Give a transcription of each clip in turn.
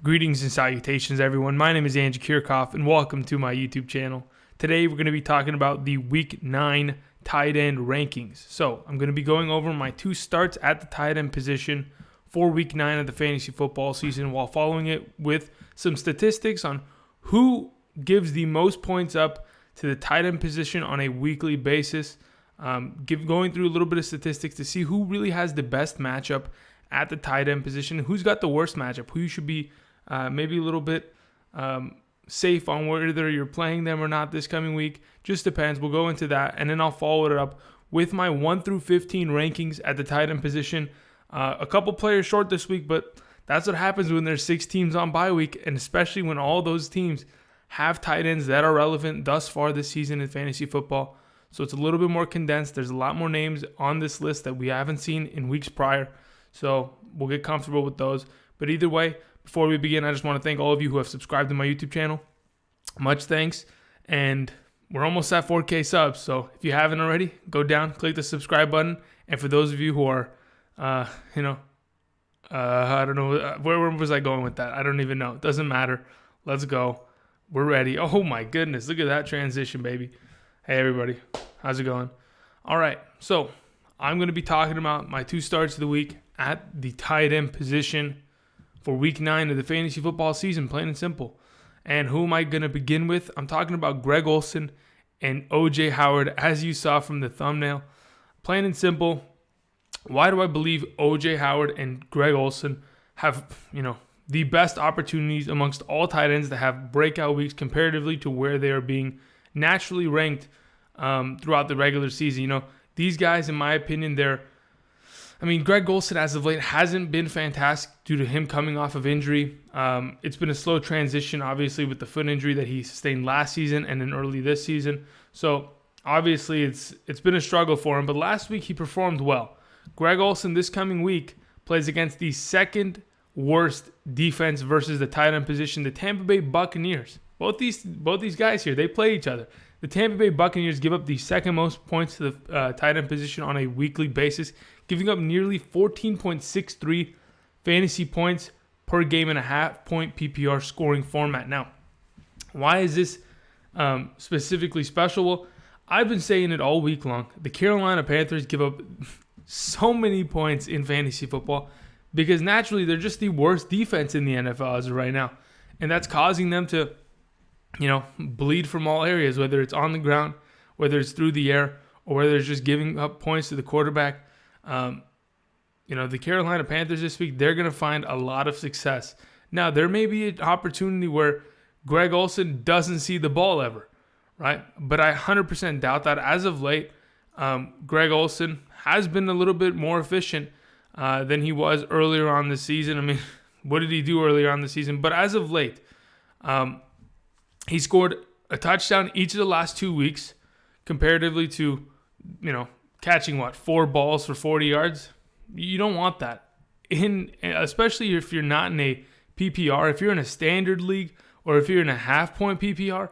Greetings and salutations, everyone. My name is Andrew Kirchhoff, and welcome to my YouTube channel. Today, we're going to be talking about the Week 9 tight end rankings. So, I'm going to be going over my two starts at the tight end position for Week 9 of the fantasy football season while following it with some statistics on who gives the most points up to the tight end position on a weekly basis. Going through a little bit of statistics to see who really has the best matchup at the tight end position, who's got the worst matchup, who you should be maybe a little bit safe on whether you're playing them or not this coming week. Just depends. We'll go into that, and then I'll follow it up with my 1 through 15 rankings at the tight end position. A couple players short this week, but that's what happens when there's 6 teams on bye week, and especially when all those teams have tight ends that are relevant thus far this season in fantasy football. So it's a little bit more condensed. There's a lot more names on this list that we haven't seen in weeks prior. So we'll get comfortable with those. But either way, before we begin, I just want to thank all of you who have subscribed to my YouTube channel. Much thanks. And we're almost at 4K subs. So if you haven't already, go down, click the subscribe button. And for those of you who are, I don't know, where was I going with that? I don't even know. It doesn't matter. Let's go. We're ready. Oh my goodness. Look at that transition, baby. Hey, everybody. How's it going? All right. So I'm going to be talking about my two starts of the week at the tight end position for Week 9 of the fantasy football season, plain and simple. And who am I going to begin with? I'm talking about Greg Olsen and O.J. Howard, as you saw from the thumbnail. Plain and simple, why do I believe O.J. Howard and Greg Olsen have, the best opportunities amongst all tight ends that have breakout weeks comparatively to where they are being naturally ranked throughout the regular season? These guys, in my opinion, Greg Olsen as of late hasn't been fantastic due to him coming off of injury. It's been a slow transition, obviously, with the foot injury that he sustained last season and then early this season. So, obviously, it's been a struggle for him. But last week, he performed well. Greg Olsen this coming week plays against the second worst defense versus the tight end position, the Tampa Bay Buccaneers. Both these guys here, they play each other. The Tampa Bay Buccaneers give up the second most points to the tight end position on a weekly basis, giving up nearly 14.63 fantasy points per game in a half-point PPR scoring format. Now, why is this specifically special? Well, I've been saying it all week long. The Carolina Panthers give up so many points in fantasy football because naturally they're just the worst defense in the NFL as of right now. And that's causing them to bleed from all areas, whether it's on the ground, whether it's through the air, or whether it's just giving up points to the quarterback. The Carolina Panthers this week, they're going to find a lot of success. Now, there may be an opportunity where Greg Olsen doesn't see the ball ever, right? But I 100% doubt that. As of late, Greg Olsen has been a little bit more efficient than he was earlier on this season. What did he do earlier on the season? But as of late, he scored a touchdown each of the last 2 weeks comparatively to, catching 4 balls for 40 yards. You don't want that. Especially if you're not in a PPR, if you're in a standard league or if you're in a half-point PPR,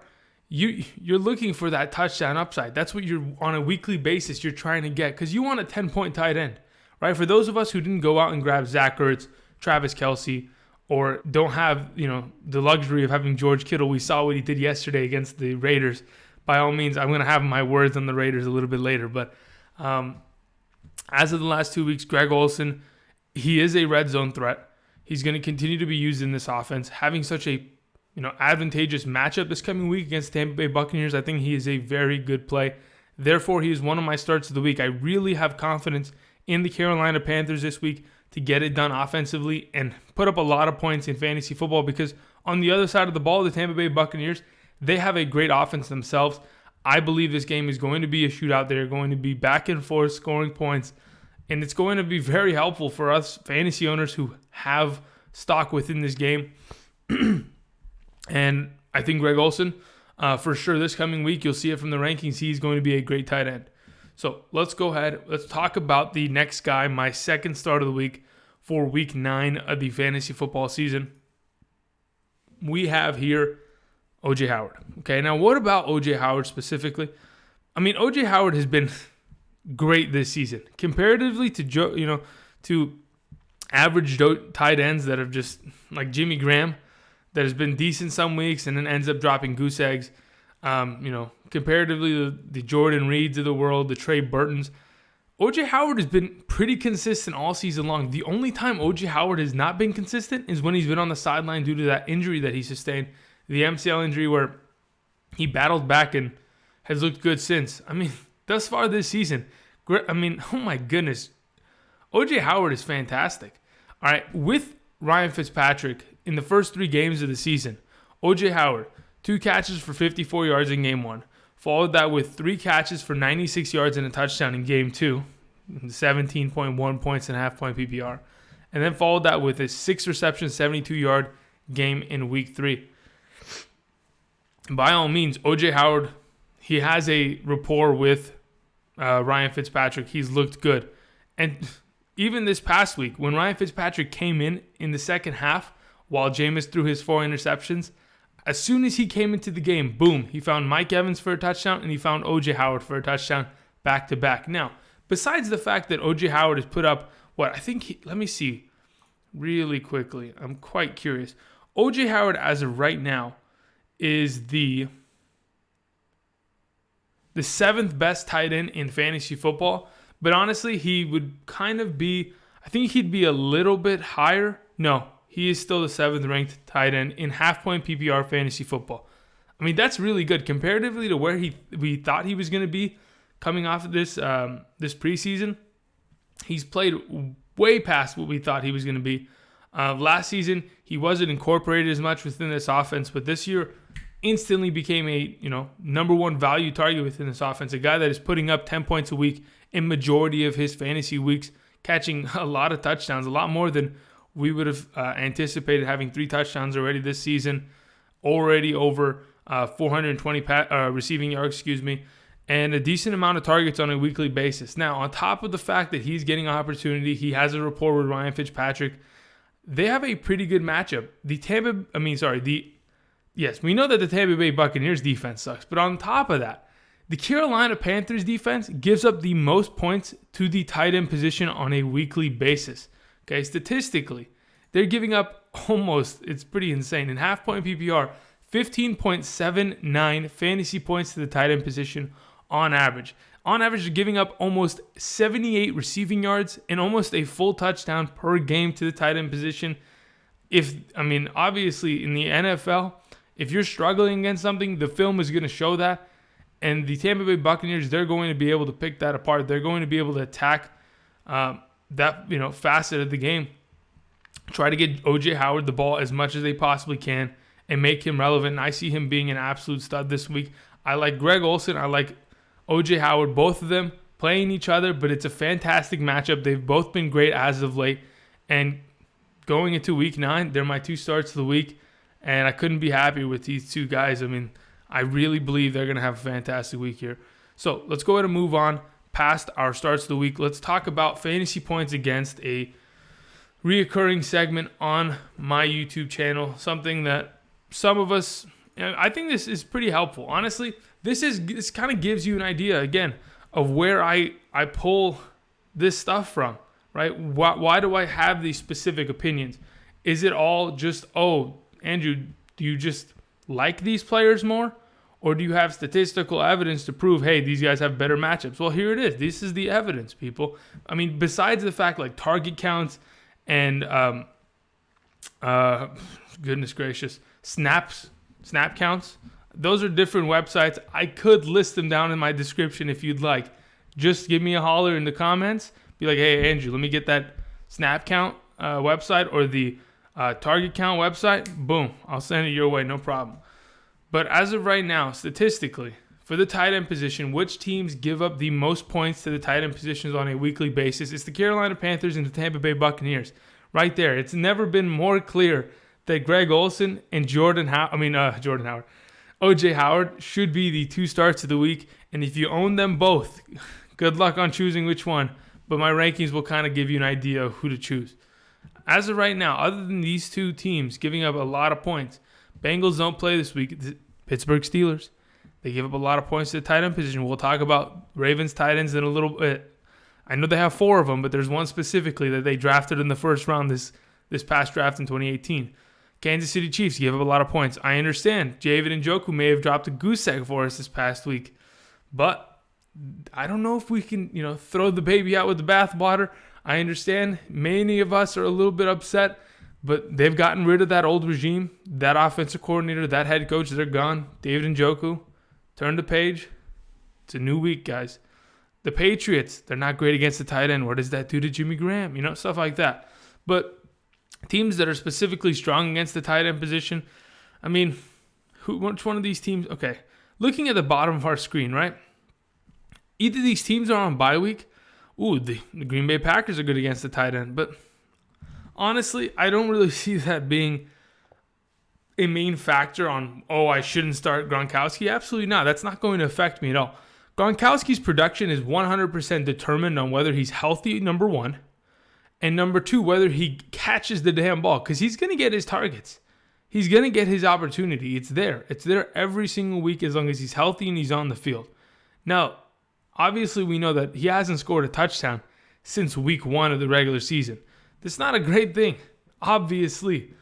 you're looking for that touchdown upside. That's what you're on a weekly basis you're trying to get because you want a 10-point tight end, right? For those of us who didn't go out and grab Zach Ertz, Travis Kelce, or don't have, the luxury of having George Kittle. We saw what he did yesterday against the Raiders. By all means, I'm going to have my words on the Raiders a little bit later. But as of the last 2 weeks, Greg Olsen, he is a red zone threat. He's going to continue to be used in this offense. Having such a, advantageous matchup this coming week against Tampa Bay Buccaneers, I think he is a very good play. Therefore, he is one of my starts of the week. I really have confidence in the Carolina Panthers this week to get it done offensively and put up a lot of points in fantasy football because on the other side of the ball, the Tampa Bay Buccaneers, they have a great offense themselves. I believe this game is going to be a shootout. They're going to be back and forth scoring points, and it's going to be very helpful for us fantasy owners who have stock within this game. And I think Greg Olsen, for sure this coming week, you'll see it from the rankings, he's going to be a great tight end. So let's go ahead. Let's talk about the next guy, my second start of the week for Week 9 of the fantasy football season. We have here O.J. Howard. Okay, now what about O.J. Howard specifically? O.J. Howard has been great this season comparatively to average tight ends that have just, like Jimmy Graham, that has been decent some weeks and then ends up dropping goose eggs. Comparatively, the Jordan Reeds of the world, the Trey Burtons. O.J. Howard has been pretty consistent all season long. The only time O.J. Howard has not been consistent is when he's been on the sideline due to that injury that he sustained, the MCL injury, where he battled back and has looked good since. I mean, thus far this season, oh my goodness, O.J. Howard is fantastic. All right, with Ryan Fitzpatrick in the first 3 games of the season, O.J. Howard, 2 catches for 54 yards in game 1. Followed that with 3 catches for 96 yards and a touchdown in game 2, 17.1 points and a half-point PPR. And then followed that with a 6-reception, 72-yard game in week 3. By all means, O.J. Howard, he has a rapport with Ryan Fitzpatrick. He's looked good. And even this past week, when Ryan Fitzpatrick came in the second half while Jameis threw his 4 interceptions, as soon as he came into the game, boom, he found Mike Evans for a touchdown and he found O.J. Howard for a touchdown back-to-back. Now, besides the fact that O.J. Howard has put up, let me see really quickly. I'm quite curious. O.J. Howard, as of right now, is the 7th best tight end in fantasy football. But honestly, he would kind of be, I think he'd be a little bit higher. No, he is still the 7th ranked tight end in half-point PPR fantasy football. I mean, that's really good comparatively to where we thought he was going to be coming off of this preseason. He's played way past what we thought he was going to be. Last season, he wasn't incorporated as much within this offense, but this year instantly became a number 1 value target within this offense. A guy that is putting up 10 points a week in majority of his fantasy weeks, catching a lot of touchdowns, a lot more than we would have anticipated, having 3 touchdowns already this season, already over 420 receiving yards, and a decent amount of targets on a weekly basis. Now, on top of the fact that he's getting an opportunity, he has a rapport with Ryan Fitzpatrick, they have a pretty good matchup. We know that the Tampa Bay Buccaneers defense sucks, but on top of that, the Carolina Panthers defense gives up the most points to the tight end position on a weekly basis. Okay, statistically, they're giving up it's pretty insane. In half-point PPR, 15.79 fantasy points to the tight end position on average. On average, they're giving up almost 78 receiving yards and almost a full touchdown per game to the tight end position. Obviously, in the NFL, if you're struggling against something, the film is going to show that. And the Tampa Bay Buccaneers, they're going to be able to pick that apart. They're going to be able to attack that facet of the game. Try to get O.J. Howard the ball as much as they possibly can and make him relevant. And I see him being an absolute stud this week. I like Greg Olsen. I like O.J. Howard, both of them playing each other, but it's a fantastic matchup. They've both been great as of late. And going into week 9, they're my 2 starts of the week. And I couldn't be happier with these 2 guys. I really believe they're going to have a fantastic week here. So let's go ahead and move on past our starts of the week. Let's talk about fantasy points against, a reoccurring segment on my YouTube channel. Something that some of us, I think this is pretty helpful. Honestly, this kind of gives you an idea, again, of where I pull this stuff from, right? Why do I have these specific opinions? Is it all just, Andrew, do you just like these players more? Or do you have statistical evidence to prove, hey, these guys have better matchups? Well, here it is. This is the evidence, people. Besides the fact, like target counts and, goodness gracious, snap counts, those are different websites. I could list them down in my description if you'd like. Just give me a holler in the comments. Be like, hey, Andrew, let me get that snap count website or the target count website. Boom, I'll send it your way, no problem. But as of right now, statistically, for the tight end position, which teams give up the most points to the tight end positions on a weekly basis? It's the Carolina Panthers and the Tampa Bay Buccaneers. Right there. It's never been more clear that Greg Olsen and O.J. Howard should be the 2 starts of the week. And if you own them both, good luck on choosing which one. But my rankings will kind of give you an idea of who to choose. As of right now, other than these 2 teams giving up a lot of points, Bengals don't play this week. The Pittsburgh Steelers, they give up a lot of points to the tight end position. We'll talk about Ravens tight ends in a little bit. I know they have 4 of them, but there's one specifically that they drafted in the first round this past draft in 2018. Kansas City Chiefs give up a lot of points. I understand Hayden Njoku may have dropped a goose egg for us this past week, but I don't know if we can, throw the baby out with the bathwater. I understand many of us are a little bit upset, but they've gotten rid of that old regime, that offensive coordinator, that head coach. They're gone. David Njoku, turn the page. It's a new week, guys. The Patriots, they're not great against the tight end. What does that do to Jimmy Graham? Stuff like that. But teams that are specifically strong against the tight end position, I mean, which one of these teams? Okay, looking at the bottom of our screen, right? Either these teams are on bye week. Ooh, the Green Bay Packers are good against the tight end. But honestly, I don't really see that being a main factor on, I shouldn't start Gronkowski. Absolutely not. That's not going to affect me at all. Gronkowski's production is 100% determined on whether he's healthy, number one, and number two, whether he catches the damn ball, because he's going to get his targets. He's going to get his opportunity. It's there. It's there every single week as long as he's healthy and he's on the field. Now, obviously, we know that he hasn't scored a touchdown since week 1 of the regular season. That's not a great thing, obviously,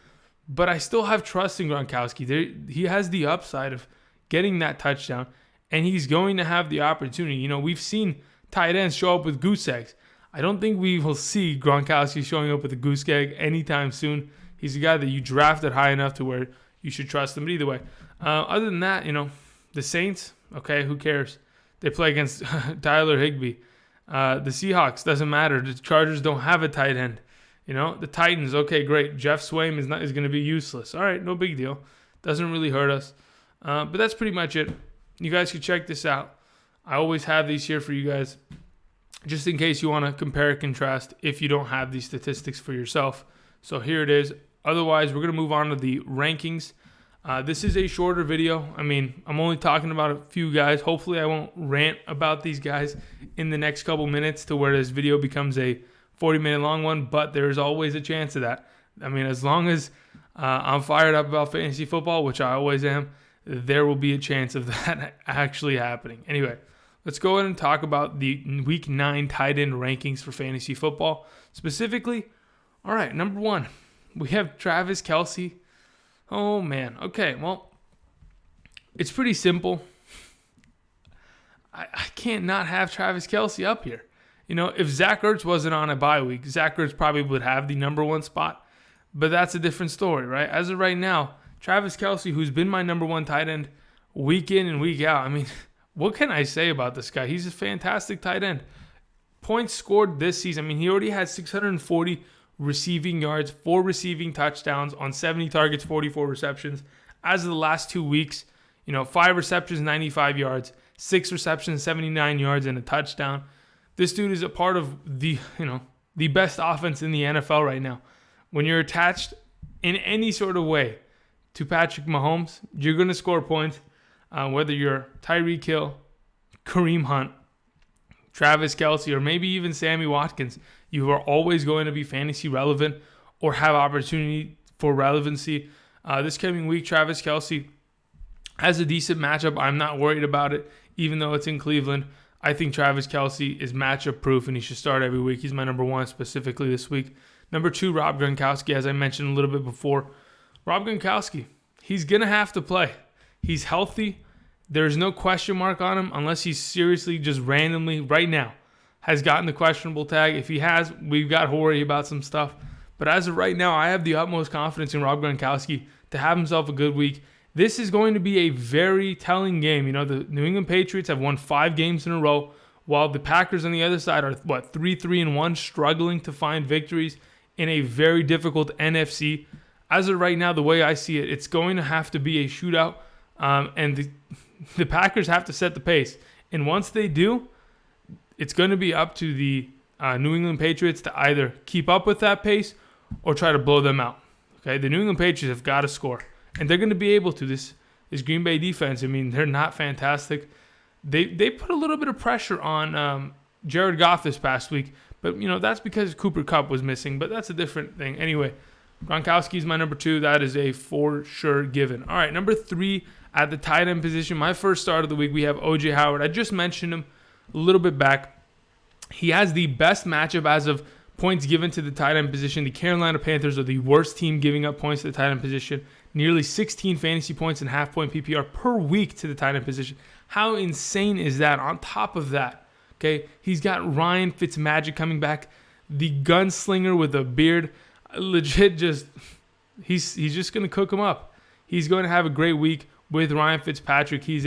but I still have trust in Gronkowski. He has the upside of getting that touchdown, and he's going to have the opportunity. We've seen tight ends show up with goose eggs. I don't think we will see Gronkowski showing up with a goose egg anytime soon. He's a guy that you drafted high enough to where you should trust him. But either way, other than that, the Saints, okay, who cares? They play against Tyler Higbee. The Seahawks, doesn't matter. The Chargers don't have a tight end. The Titans, okay, great. Jeff Swaim is going to be useless. All right, no big deal. Doesn't really hurt us. But that's pretty much it. You guys can check this out. I always have these here for you guys, just in case you want to compare and contrast if you don't have these statistics for yourself. So here it is. Otherwise, we're going to move on to the rankings. This is a shorter video. I mean, I'm only talking about a few guys. Hopefully, I won't rant about these guys in the next couple minutes to where this video becomes a 40-minute long one, but there's always a chance of that. I mean, as long as I'm fired up about fantasy football, which I always am, there will be a chance of that actually happening. Anyway, let's go ahead and talk about the Week 9 tight end rankings for fantasy football. Specifically, all right, number 1, we have Travis Kelce. Oh, man. Okay, well, it's pretty simple. I can't not have Travis Kelce up here. If Zach Ertz wasn't on a bye week, Zach Ertz probably would have the number 1 spot. But that's a different story, right? As of right now, Travis Kelce, who's been my number 1 tight end week in and week out. I mean, what can I say about this guy? He's a fantastic tight end. Points scored this season. I mean, he already had 640 receiving yards, 4 receiving touchdowns on 70 targets, 44 receptions. As of the last 2 weeks, 5 receptions, 95 yards, 6 receptions, 79 yards, and a touchdown. This dude is a part of the best offense in the NFL right now. When you're attached in any sort of way to Patrick Mahomes, you're going to score points, whether you're Tyreek Hill, Kareem Hunt, Travis Kelce, or maybe even Sammy Watkins. You are always going to be fantasy relevant or have opportunity for relevancy. This coming week, Travis Kelce has a decent matchup. I'm not worried about it, even though it's in Cleveland. I think Travis Kelce is matchup proof, and he should start every week. He's my number 1 specifically this week. Number 2, Rob Gronkowski, as I mentioned a little bit before. Rob Gronkowski, he's going to have to play. He's healthy. There's no question mark on him unless he's seriously just randomly right now has gotten the questionable tag. If he has, we've got to worry about some stuff. But as of right now, I have the utmost confidence in Rob Gronkowski to have himself a good week. This is going to be a very telling game. The New England Patriots have won 5 games in a row, while the Packers on the other side are, 3-3-1, struggling to find victories in a very difficult NFC. As of right now, the way I see it, it's going to have to be a shootout, and the Packers have to set the pace. And once they do, it's going to be up to the New England Patriots to either keep up with that pace or try to blow them out. Okay, the New England Patriots have got to score, and they're going to be able to. This Green Bay defense, I mean, they're not fantastic. They put a little bit of pressure on Jared Goff this past week, but that's because Cooper Kupp was missing. But that's a different thing. Anyway, Gronkowski is my number 2. That is a for sure given. All right, number 3 at the tight end position. My first start of the week, we have O.J. Howard. I just mentioned him a little bit back. He has the best matchup as of points given to the tight end position. The Carolina Panthers are the worst team giving up points to the tight end position. Nearly 16 fantasy points and half-point PPR per week to the tight end position. How insane is that? On top of that, okay, he's got Ryan Fitzmagic coming back, the gunslinger with a beard. Legit, he's just going to cook him up. He's going to have a great week with Ryan Fitzpatrick. He's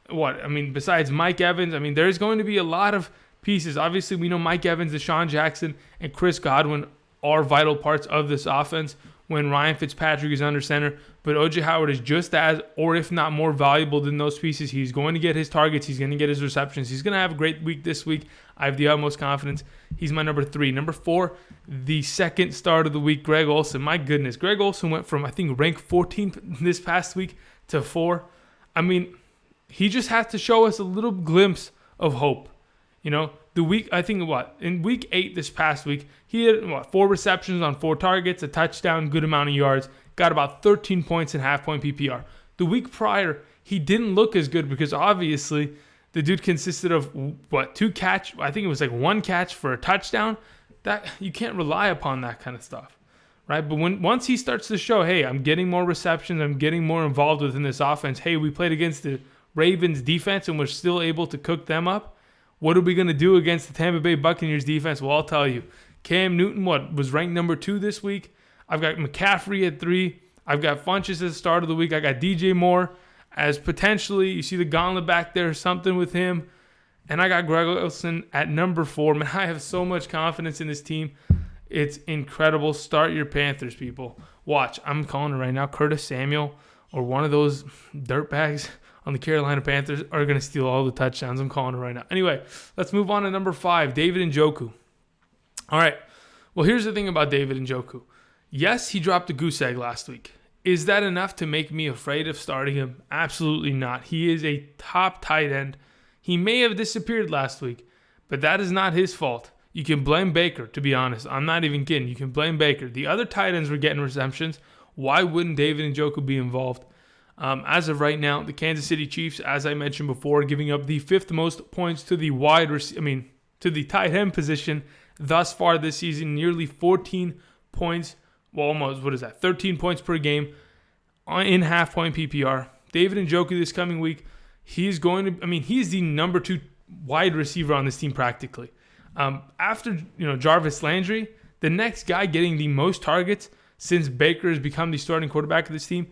besides Mike Evans, there's going to be a lot of pieces. Obviously, we know Mike Evans, Deshaun Jackson, and Chris Godwin are vital parts of this offense when Ryan Fitzpatrick is under center. But O.J. Howard is just as, or if not more valuable than those pieces. He's going to get his targets. He's going to get his receptions. He's going to have a great week this week. I have the utmost confidence. He's my number 3. Number 4, the second start of the week, Greg Olsen. My goodness. Greg Olsen went from, I think, rank 14th this past week to 4. He just has to show us a little glimpse of hope. The week, in week 8 this past week, he had 4 receptions on 4 targets, a touchdown, good amount of yards, got about 13 points in half-point PPR. The week prior, he didn't look as good because obviously the dude consisted of 2 catch, I think it was like 1 catch for a touchdown. That you can't rely upon that kind of stuff, right? But once he starts to show, hey, I'm getting more receptions, I'm getting more involved within this offense. Hey, we played against the Ravens defense and we're still able to cook them up. What are we going to do against the Tampa Bay Buccaneers defense? Well, I'll tell you. Cam Newton, was ranked number 2 this week. I've got McCaffrey at 3. I've got Funchess at the start of the week. I got DJ Moore as potentially, you see the gauntlet back there, something with him. And I got Greg Olsen at number 4. Man, I have so much confidence in this team. It's incredible. Start your Panthers, people. Watch. I'm calling it right now. Curtis Samuel or one of those dirtbags on the Carolina Panthers are going to steal all the touchdowns. I'm calling it right now. Anyway, let's move on to number 5, David Njoku. All right. Well, here's the thing about David Njoku. Yes, he dropped a goose egg last week. Is that enough to make me afraid of starting him? Absolutely not. He is a top tight end. He may have disappeared last week, but that is not his fault. You can blame Baker, to be honest. I'm not even kidding. You can blame Baker. The other tight ends were getting receptions. Why wouldn't David Njoku be involved? As of right now, the Kansas City Chiefs, as I mentioned before, giving up the 5th most points to the to the tight end position thus far this season. Nearly 14 points. Well, almost, 13 points per game in half-point PPR. David Njoku this coming week, he's the number 2 wide receiver on this team practically. After Jarvis Landry, the next guy getting the most targets since Baker has become the starting quarterback of this team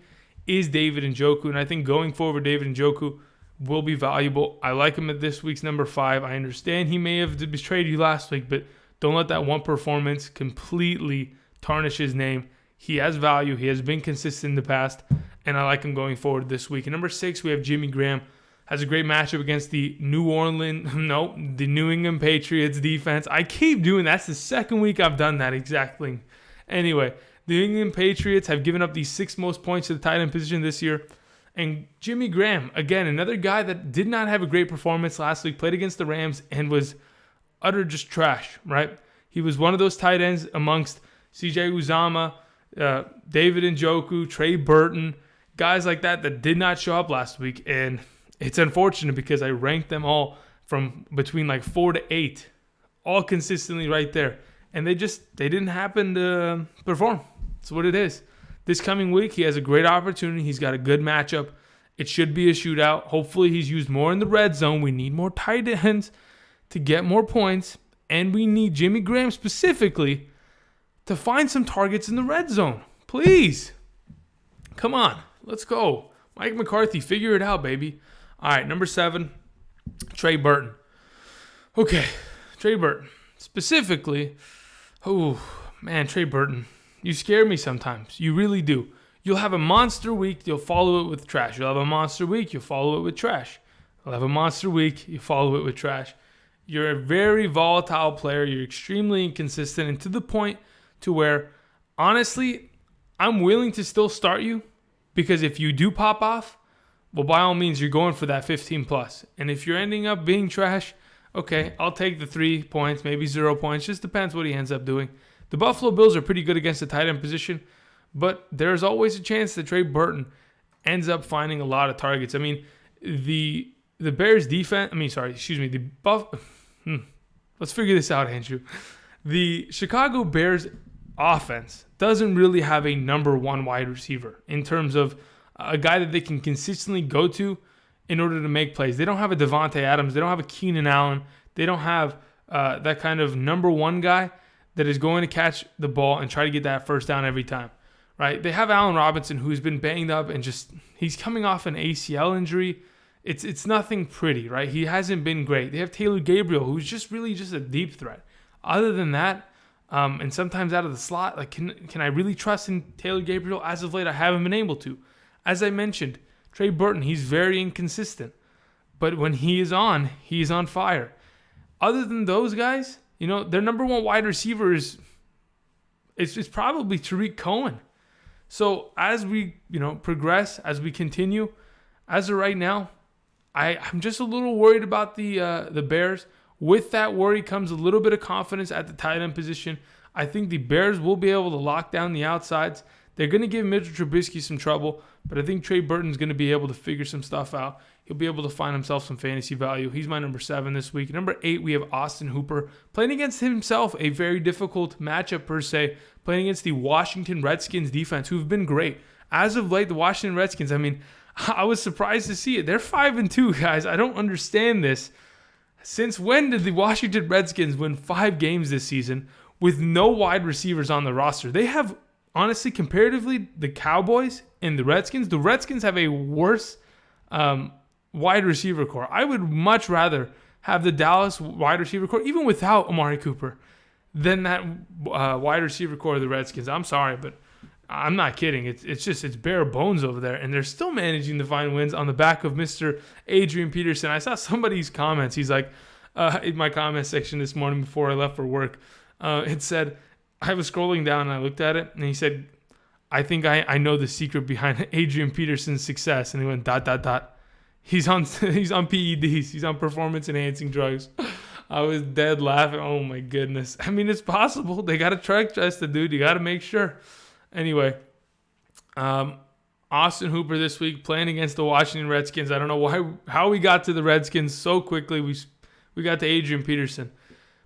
is David Njoku. And I think going forward, David Njoku will be valuable. I like him at this week's number 5. I understand he may have betrayed you last week, but don't let that one performance completely tarnish his name. He has value. He has been consistent in the past, and I like him going forward this week. And number 6, we have Jimmy Graham. Has a great matchup against the New England Patriots defense. I keep doing that. That's the second week I've done that exactly. Anyway, the New England Patriots have given up the 6th most points to the tight end position this year. And Jimmy Graham, again, another guy that did not have a great performance last week, played against the Rams and was utter just trash, right? He was one of those tight ends amongst CJ Uzomah, David Njoku, Trey Burton, guys like that did not show up last week. And it's unfortunate because I ranked them all from between 4 to 8, all consistently right there. And they didn't happen to perform. That's what it is. This coming week, he has a great opportunity. He's got a good matchup. It should be a shootout. Hopefully, he's used more in the red zone. We need more tight ends to get more points. And we need Jimmy Graham specifically to find some targets in the red zone. Please. Come on. Let's go. Mike McCarthy, figure it out, baby. All right, number 7, Trey Burton. Okay, Trey Burton. Specifically, Trey Burton. You scare me sometimes. You really do. You'll have a monster week. You'll follow it with trash. You'll have a monster week. You'll follow it with trash. You'll have a monster week. You follow it with trash. You're a very volatile player. You're extremely inconsistent, and to the point to where, honestly, I'm willing to still start you because if you do pop off, well, by all means, you're going for that 15 plus. And if you're ending up being trash, okay, I'll take the 3 points, maybe 0 points. Just depends what he ends up doing. The Buffalo Bills are pretty good against the tight end position, but there's always a chance that Trey Burton ends up finding a lot of targets. The Bears defense, Let's figure this out, Andrew. The Chicago Bears offense doesn't really have a number one wide receiver in terms of a guy that they can consistently go to in order to make plays. They don't have a Devontae Adams. They don't have a Keenan Allen. They don't have that kind of number one guy that is going to catch the ball and try to get that first down every time, right? They have Allen Robinson, who's been banged up and he's coming off an ACL injury. It's nothing pretty, right? He hasn't been great. They have Taylor Gabriel, who's just a deep threat. Other than that, and sometimes out of the slot, like can I really trust in Taylor Gabriel? As of late, I haven't been able to. As I mentioned, Trey Burton, he's very inconsistent. But when he's on fire. Other than those guys, their number one wide receiver is probably Tariq Cohen. So as we, progress, as we continue, as of right now, I'm just a little worried about the Bears. With that worry comes a little bit of confidence at the tight end position. I think the Bears will be able to lock down the outsides. They're going to give Mitchell Trubisky some trouble, but I think Trey Burton's going to be able to figure some stuff out. He'll be able to find himself some fantasy value. He's my number 7 this week. Number 8, we have Austin Hooper playing against himself, a very difficult matchup per se, playing against the Washington Redskins defense, who've been great. As of late, the Washington Redskins, I was surprised to see it. They're 5-2, guys. I don't understand this. Since when did the Washington Redskins win 5 games this season with no wide receivers on the roster? They have, honestly, comparatively, the Cowboys and the Redskins have a worse wide receiver core. I would much rather have the Dallas wide receiver core, even without Amari Cooper, than that wide receiver core of the Redskins. I'm sorry, but I'm not kidding. It's bare bones over there, and they're still managing to find wins on the back of Mr. Adrian Peterson. I saw somebody's comments. He's like, in my comment section this morning before I left for work, it said, I was scrolling down and I looked at it, and he said, I think I know the secret behind Adrian Peterson's success. And he went ... He's on PEDs. He's on performance enhancing drugs. I was dead laughing. Oh my goodness. It's possible. They got to track test the dude. You got to make sure. Anyway, Austin Hooper this week playing against the Washington Redskins. I don't know how we got to the Redskins so quickly. We got to Adrian Peterson.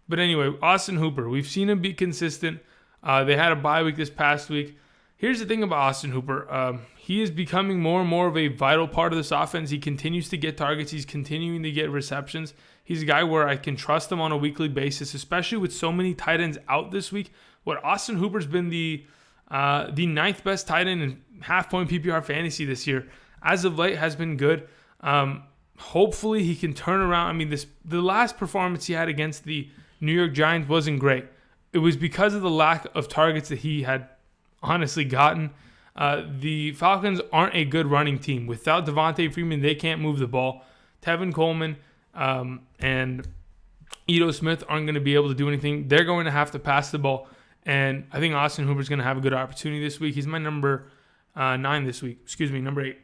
But anyway, Austin Hooper, we've seen him be consistent. They had a bye week this past week. Here's the thing about Austin Hooper. He is becoming more and more of a vital part of this offense. He continues to get targets. He's continuing to get receptions. He's a guy where I can trust him on a weekly basis, especially with so many tight ends out this week. Austin Hooper's been the 9th best tight end in half-point PPR fantasy this year. As of late, has been good. Hopefully, he can turn around. The last performance he had against the New York Giants wasn't great. It was because of the lack of targets that he had honestly gotten. The Falcons aren't a good running team. Without Devontae Freeman, they can't move the ball. Tevin Coleman and Ito Smith aren't going to be able to do anything. They're going to have to pass the ball. And I think Austin Hooper's going to have a good opportunity this week. He's my number 9 this week. Number 8.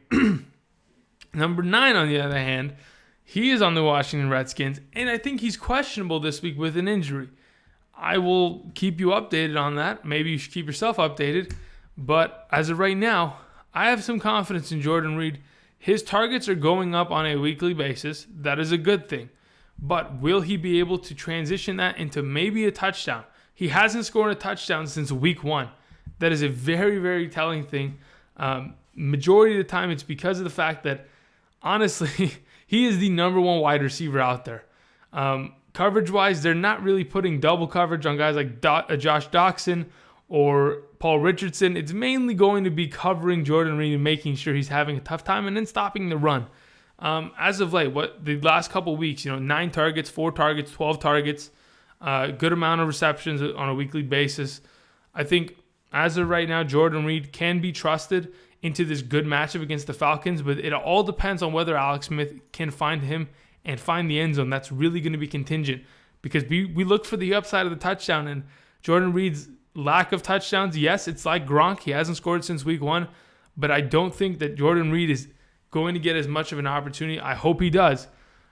Number 9, on the other hand, he is on the Washington Redskins, and I think he's questionable this week with an injury. I will keep you updated on that. Maybe you should keep yourself updated. But as of right now, I have some confidence in Jordan Reed. His targets are going up on a weekly basis. That is a good thing. But will he be able to transition that into maybe a touchdown? He hasn't scored a touchdown since week 1. That is a very, very telling thing. Majority of the time, it's because of the fact that, honestly, he is the number 1 wide receiver out there. Coverage-wise, they're not really putting double coverage on guys like Josh Doxson or Paul Richardson. It's mainly going to be covering Jordan Reed and making sure he's having a tough time and then stopping the run. As of late, the last couple weeks, 9 targets, 4 targets, 12 targets, good amount of receptions on a weekly basis. I think as of right now, Jordan Reed can be trusted into this good matchup against the Falcons, but it all depends on whether Alex Smith can find him and find the end zone. That's really going to be contingent because we look for the upside of the touchdown, and Jordan Reed's lack of touchdowns, yes, it's like Gronk. He hasn't scored since week 1, but I don't think that Jordan Reed is going to get as much of an opportunity. I hope he does,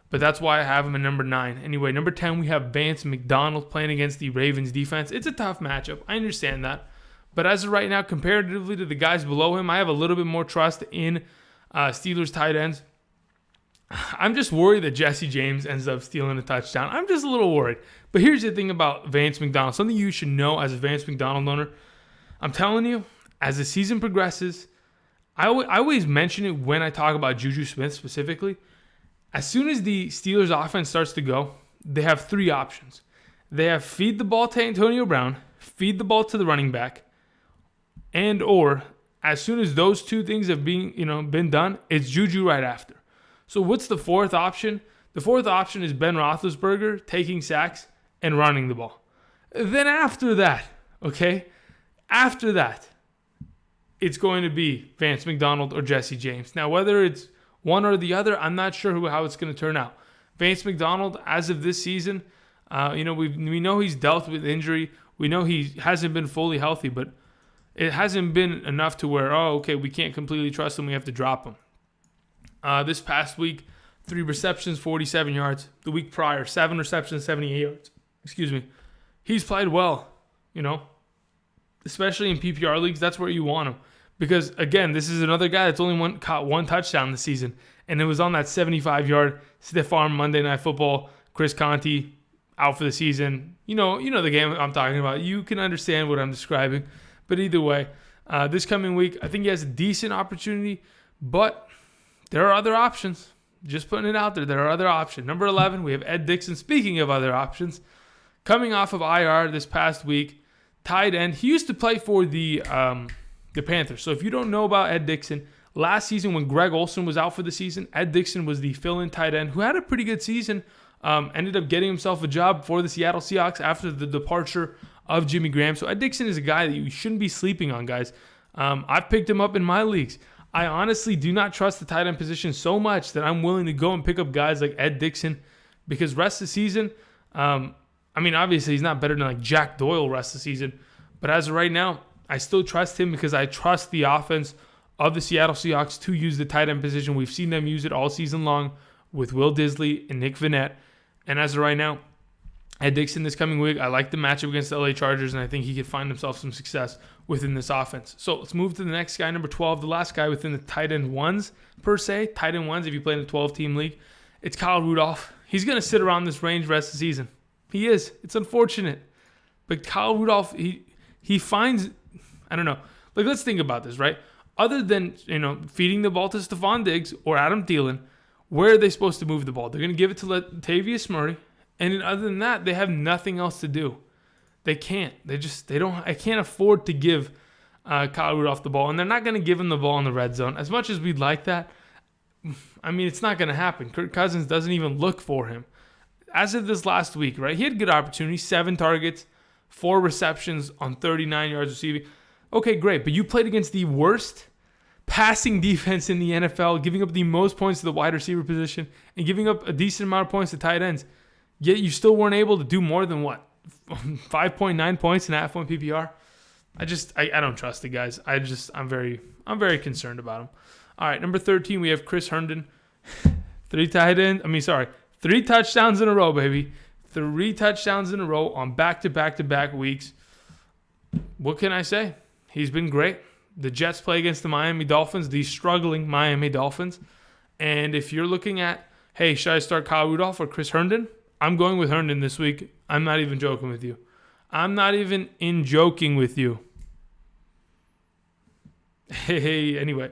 but that's why I have him at number 9. Anyway, number 10, we have Vance McDonald playing against the Ravens defense. It's a tough matchup. I understand that. But as of right now, comparatively to the guys below him, I have a little bit more trust in Steelers tight ends. I'm just worried that Jesse James ends up stealing a touchdown. I'm just a little worried. But here's the thing about Vance McDonald. Something you should know as a Vance McDonald owner. I'm telling you, as the season progresses, I always mention it when I talk about Juju Smith specifically. As soon as the Steelers offense starts to go, they have three options. They have feed the ball to Antonio Brown, feed the ball to the running back, and or as soon as those two things have been done, it's Juju right after. So what's the fourth option? The fourth option is Ben Roethlisberger taking sacks and running the ball. Then after that, it's going to be Vance McDonald or Jesse James. Now, whether it's one or the other, I'm not sure how it's going to turn out. Vance McDonald, as of this season, we know he's dealt with injury. We know he hasn't been fully healthy, but it hasn't been enough to where, we can't completely trust him. We have to drop him. This past week, 3 receptions, 47 yards. The week prior, 7 receptions, 78 yards. He's played well, especially in PPR leagues. That's where you want him. Because, again, this is another guy that's only caught 1 touchdown this season. And it was on that 75-yard stiff arm Monday Night Football. Chris Conte out for the season. You know the game I'm talking about. You can understand what I'm describing. But either way, this coming week, I think he has a decent opportunity. But there are other options. Just putting it out there. There are other options. Number 11, we have Ed Dickson. Speaking of other options, coming off of IR this past week, tight end. He used to play for the Panthers. So if you don't know about Ed Dickson, last season when Greg Olsen was out for the season, Ed Dickson was the fill-in tight end who had a pretty good season. Ended up getting himself a job for the Seattle Seahawks after the departure of Jimmy Graham. So Ed Dickson is a guy that you shouldn't be sleeping on, guys. I've picked him up in my leagues. I honestly do not trust the tight end position so much that I'm willing to go and pick up guys like Ed Dickson because rest of the season, obviously he's not better than like Jack Doyle rest of the season, but as of right now, I still trust him because I trust the offense of the Seattle Seahawks to use the tight end position. We've seen them use it all season long with Will Disley and Nick Vannett, and as of right now, Ed Dickson this coming week, I like the matchup against the LA Chargers, and I think he could find himself some success within this offense. So let's move to the next guy, number 12, the last guy within the tight end ones, per se. Tight end ones, if you play in a 12-team league. It's Kyle Rudolph. He's going to sit around this range rest of the season. He is. It's unfortunate. But Kyle Rudolph, he finds, I don't know. Like, let's think about this, right? Other than, feeding the ball to Stephon Diggs or Adam Thielen, where are they supposed to move the ball? They're going to give it to Latavius Murray. And other than that, they have nothing else to do. They can't. I can't afford to give Kyle Rudolph the ball. And they're not going to give him the ball in the red zone. As much as we'd like that, it's not going to happen. Kirk Cousins doesn't even look for him. As of this last week, right, he had good opportunities, 7 targets, 4 receptions on 39 yards receiving. Okay, great. But you played against the worst passing defense in the NFL, giving up the most points to the wide receiver position and giving up a decent amount of points to tight ends. Yet you still weren't able to do more than 5.9 points in half-point PPR. I don't trust the guys. I'm very concerned about them. All right, number 13, we have Chris Herndon. 3 touchdowns in a row, baby. 3 touchdowns in a row on back-to-back-to-back weeks. What can I say? He's been great. The Jets play against the Miami Dolphins, the struggling Miami Dolphins. And if you're looking at, hey, should I start Kyle Rudolph or Chris Herndon? I'm going with Herndon this week. I'm not even joking with you. Hey, anyway.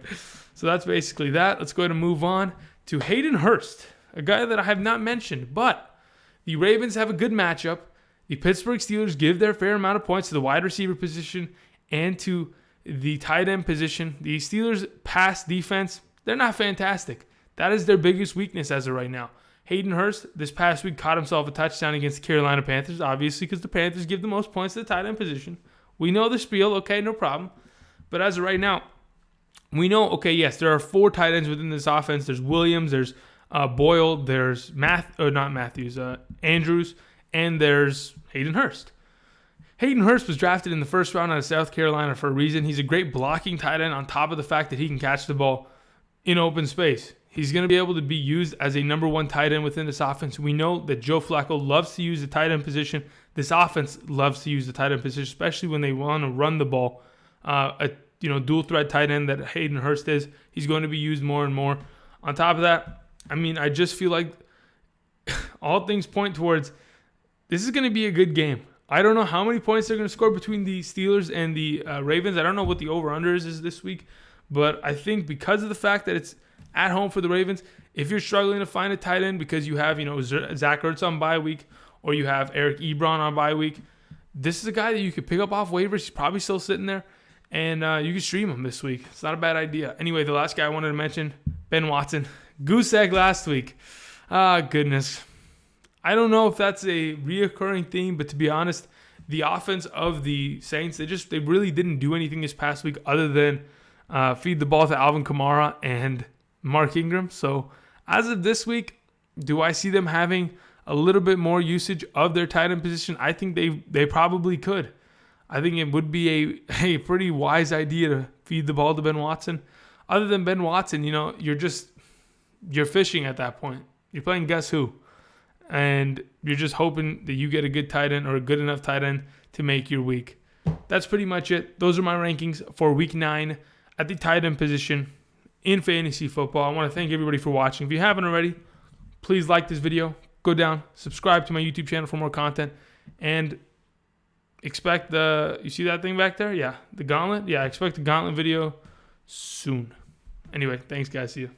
So that's basically that. Let's go ahead and move on to Hayden Hurst, a guy that I have not mentioned. But the Ravens have a good matchup. The Pittsburgh Steelers give their fair amount of points to the wide receiver position and to the tight end position. The Steelers' pass defense, they're not fantastic. That is their biggest weakness as of right now. Hayden Hurst this past week caught himself a touchdown against the Carolina Panthers, obviously because the Panthers give the most points to the tight end position. We know the spiel, okay, no problem. But as of right now, we know, okay, yes, there are 4 tight ends within this offense. There's Williams, there's Boyle, there's Andrews, and there's Hayden Hurst. Hayden Hurst was drafted in the first round out of South Carolina for a reason. He's a great blocking tight end on top of the fact that he can catch the ball in open space. He's going to be able to be used as a number 1 tight end within this offense. We know that Joe Flacco loves to use the tight end position. This offense loves to use the tight end position, especially when they want to run the ball. Dual threat tight end that Hayden Hurst is. He's going to be used more and more. On top of that, I mean, I just feel like all things point towards this is going to be a good game. I don't know how many points they're going to score between the Steelers and the Ravens. I don't know what the over-under is this week, but I think because of the fact that it's at home for the Ravens, if you're struggling to find a tight end because you have, Zach Ertz on bye week or you have Eric Ebron on bye week, this is a guy that you could pick up off waivers. He's probably still sitting there, and you can stream him this week. It's not a bad idea. Anyway, the last guy I wanted to mention, Ben Watson. Goose egg last week. Goodness. I don't know if that's a reoccurring theme, but to be honest, the offense of the Saints, they really didn't do anything this past week other than feed the ball to Alvin Kamara and Mark Ingram. So as of this week, do I see them having a little bit more usage of their tight end position? I think they probably could. I think it would be a pretty wise idea to feed the ball to Ben Watson. Other than Ben Watson, you're fishing at that point. You're playing guess who. And you're just hoping that you get a good tight end or a good enough tight end to make your week. That's pretty much it. Those are my rankings for week 9 at the tight end position in fantasy football. I want to thank everybody for watching. If you haven't already, please like this video. Go down, subscribe to my YouTube channel for more content, and expect you see that thing back there? Yeah, the gauntlet. Yeah, expect the gauntlet video soon. Anyway, thanks guys. See you.